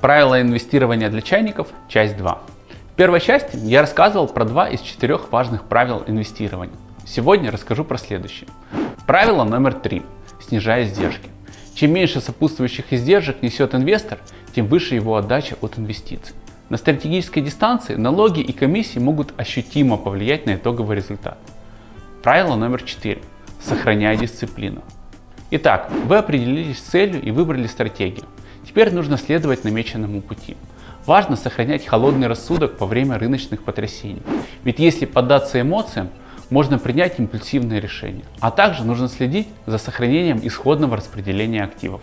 Правила инвестирования для чайников, часть 2. В первой части я рассказывал про 2 из 4 важных правил инвестирования. Сегодня расскажу про следующее. Правило номер 3. Снижая издержки. Чем меньше сопутствующих издержек несет инвестор, тем выше его отдача от инвестиций. На стратегической дистанции налоги и комиссии могут ощутимо повлиять на итоговый результат. Правило номер 4. Сохраняя дисциплину. Итак, вы определились с целью и выбрали стратегию. Теперь нужно следовать намеченному пути. Важно сохранять холодный рассудок во время рыночных потрясений. Ведь если поддаться эмоциям, можно принять импульсивные решения. А также нужно следить за сохранением исходного распределения активов.